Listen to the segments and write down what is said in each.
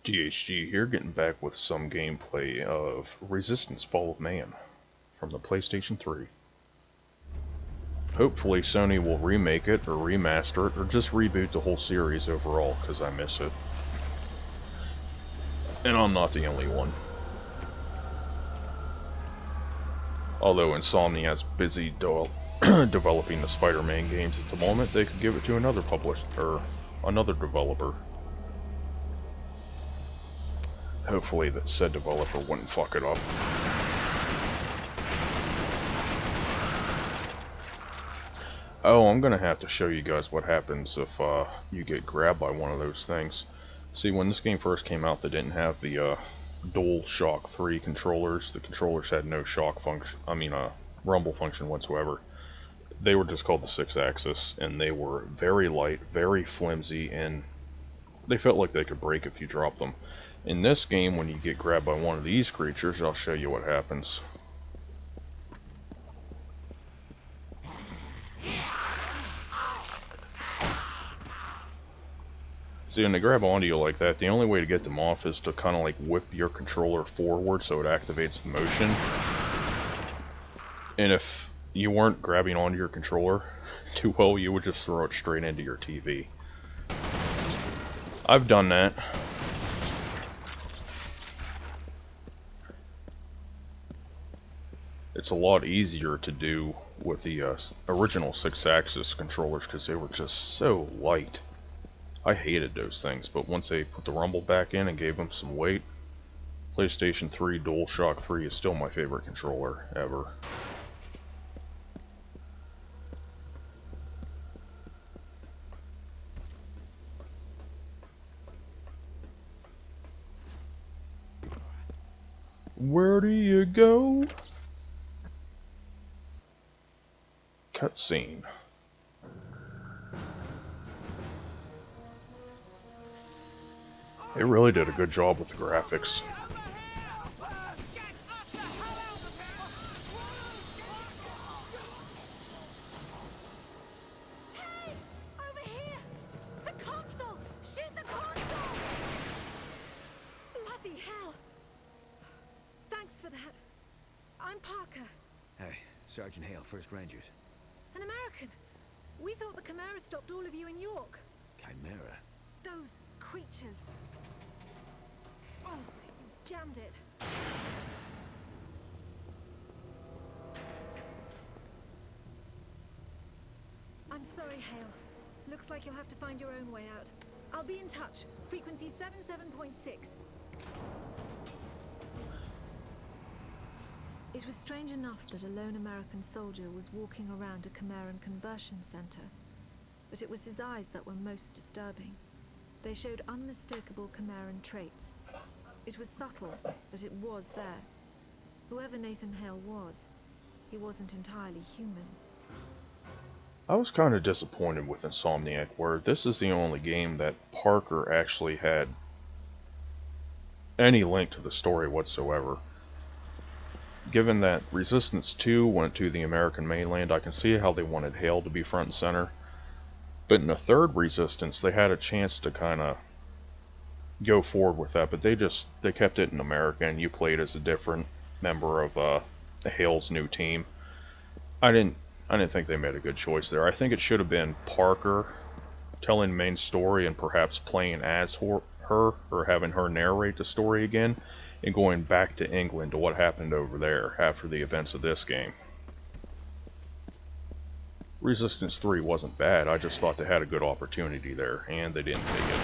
DHG here, getting back with some gameplay of Resistance Fall of Man from the PlayStation 3. Hopefully Sony will remake it, or remaster it, or just reboot the whole series overall, because I miss it. And I'm not the only one. Although Insomniac's busy developing the Spider-Man games at the moment, they could give it to another publisher, or another developer. Hopefully that said developer wouldn't fuck it up. Oh, I'm gonna have to show you guys what happens if you get grabbed by one of those things. See, when this game first came out, they didn't have the DualShock 3 controllers. The controllers had no shock function, rumble function whatsoever. They were just called the 6-axis, and they were very light, very flimsy, and they felt like they could break if you dropped them. In this game, when you get grabbed by one of these creatures, I'll show you what happens. See, when they grab onto you like that, the only way to get them off is to kind of like whip your controller forward so it activates the motion. And if you weren't grabbing onto your controller too well, you would just throw it straight into your TV. I've done that. It's a lot easier to do with the original 6-axis controllers because they were just so light. I hated those things, but once they put the rumble back in and gave them some weight, PlayStation 3 DualShock 3 is still my favorite controller ever. Where do you go? Cutscene. They really did a good job with the graphics. Hey! Over here! The console! Shoot the console! Bloody hell! Thanks for that. I'm Parker. Hey, Sergeant Hale, 1st Rangers. An American. We thought the Chimera stopped all of you in York. Chimera? Those creatures. Oh, you jammed it. I'm sorry, Hale. Looks like you'll have to find your own way out. I'll be in touch. Frequency 77.6. It was strange enough that a lone American soldier was walking around a Chimeran conversion center. But it was his eyes that were most disturbing. They showed unmistakable Chimeran traits. It was subtle, but it was there. Whoever Nathan Hale was, he wasn't entirely human. I was kind of disappointed with Insomniac, where this is the only game that Parker actually had any link to the story whatsoever. Given that Resistance 2 went to the American mainland, I can see how they wanted Hale to be front and center. But in the 3rd Resistance, they had a chance to kind of go forward with that, but they kept it in America, and you played as a different member of Hale's new team. I didn't think they made a good choice there. I think it should have been Parker telling the main story and perhaps playing as her, or having her narrate the story again, and going back to England to what happened over there after the events of this game. Resistance 3 wasn't bad, I just thought they had a good opportunity there, and they didn't take it.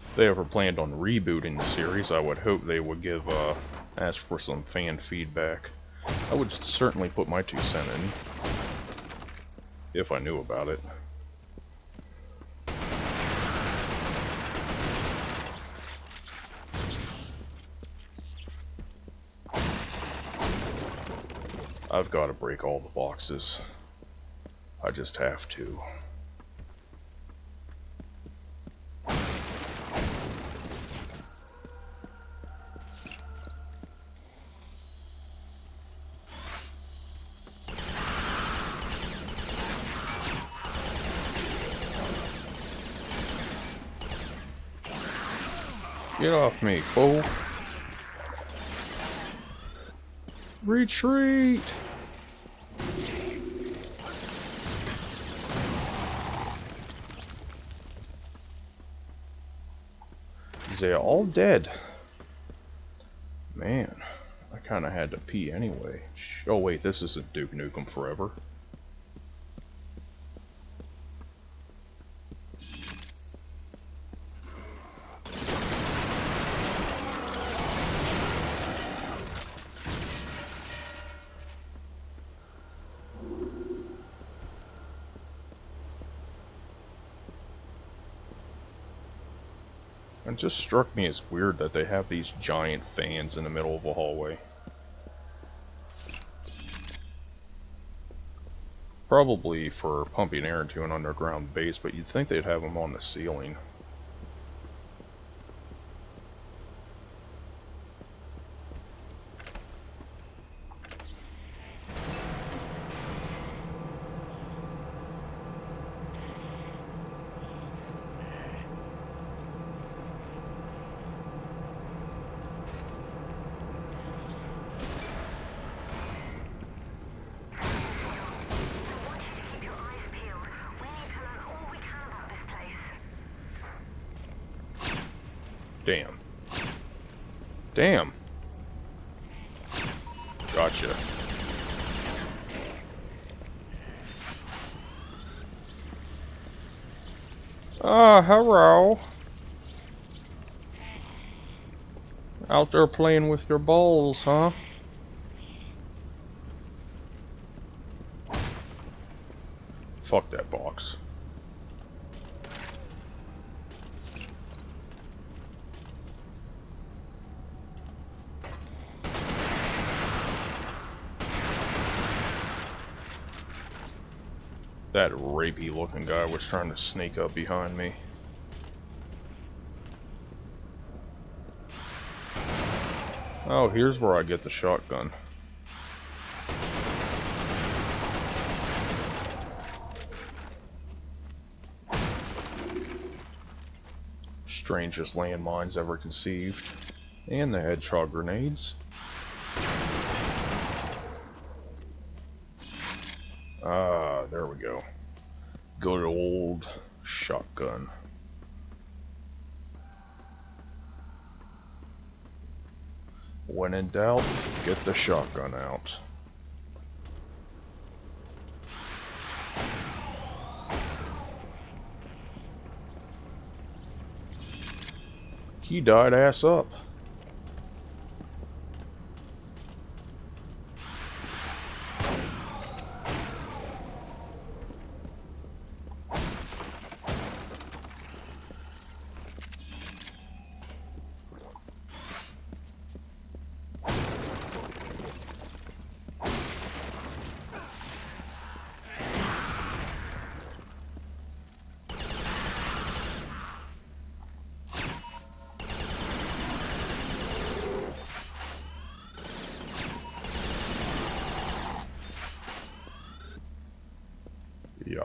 If they ever planned on rebooting the series, I would hope they would ask for some fan feedback. I would certainly put my 2 cents in, if I knew about it. I've got to break all the boxes. I just have to. Get off me, fool. Retreat! They're all dead. Man, I kind of had to pee anyway. Oh wait, this isn't Duke Nukem Forever. It just struck me as weird that they have these giant fans in the middle of a hallway. Probably for pumping air into an underground base, but you'd think they'd have them on the ceiling. Damn. Damn. Gotcha. Ah, hello. Out there playing with your balls, huh? Fuck that box. That rapey looking guy was trying to sneak up behind me. Oh, here's where I get the shotgun. Strangest landmines ever conceived. And the hedgehog grenades. Ah, there we go. Good old shotgun. When in doubt, get the shotgun out. He died ass up.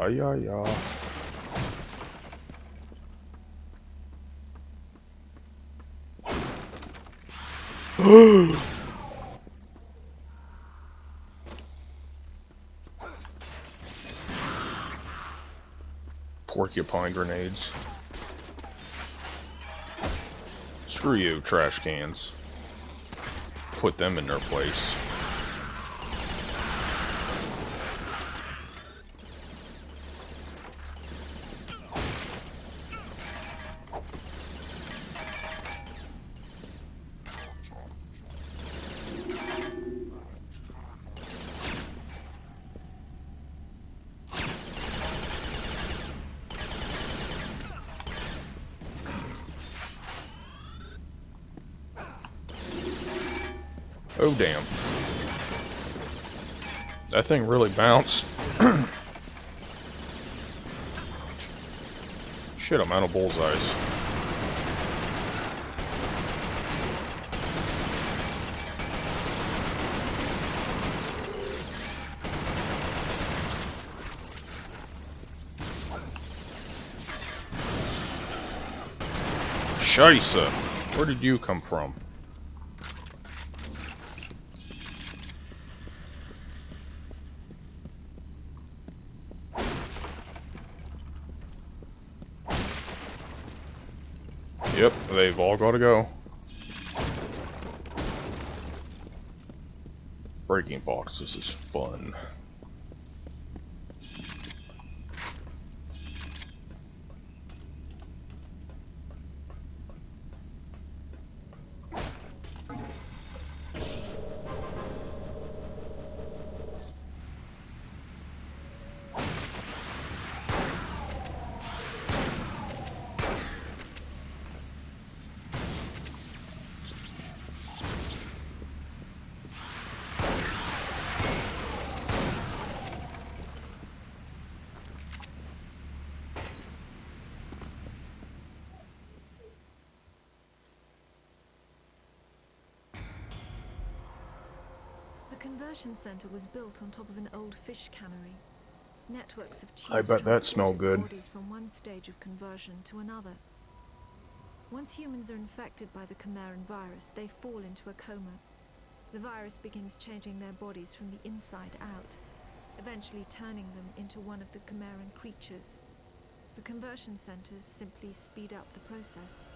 Yeah. Porcupine grenades. Screw you, trash cans. Put them in their place. Oh damn. That thing really bounced. Shit, I'm out of bullseyes. Scheisse. Where did you come from? Yep, they've all got to go. Breaking boxes is fun. The conversion center was built on top of an old fish cannery. Networks of tubes I bet that smelled transported good. bodies from one stage of conversion to another. Once humans are infected by the Chimeran virus, they fall into a coma. The virus begins changing their bodies from the inside out, eventually turning them into one of the Chimeran creatures. The conversion centers simply speed up the process.